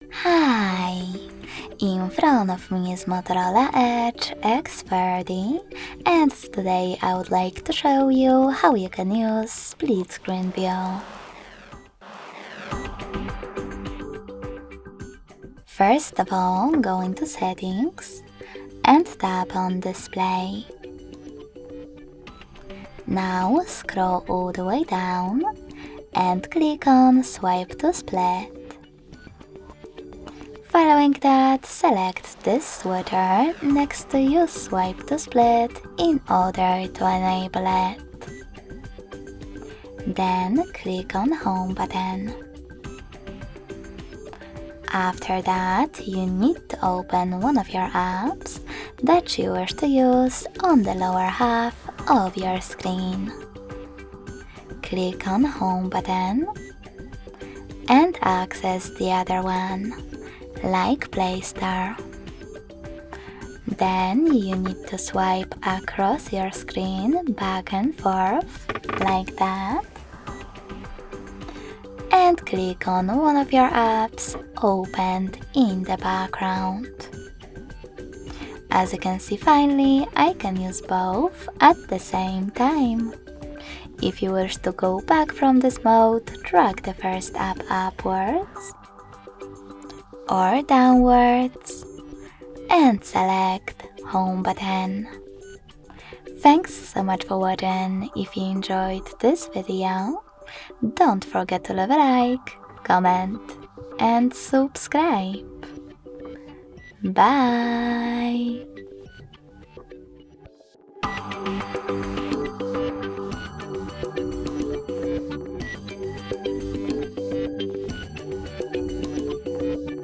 Hi! In front of me is Motorola Edge X40, and today I would like to show you how you can use split screen view. First of all, go into Settings and tap on Display. Now scroll all the way down and click on Swipe to Split. Following that, select this switcher next to Use Swipe to Split in order to enable it. Then click on Home button. After that, you need to open one of your apps that you wish to use on the lower half of your screen. Click on Home button and access the other one, like Play Store. Then you need to swipe across your screen back and forth, like that, and click on one of your apps opened in the background. As you can see, finally, I can use both at the same time. If you wish to go back from this mode, drag the first app upwards or downwards and select Home button. Thanks so much for watching. If you enjoyed this video, don't forget to leave a like, comment and subscribe. Bye!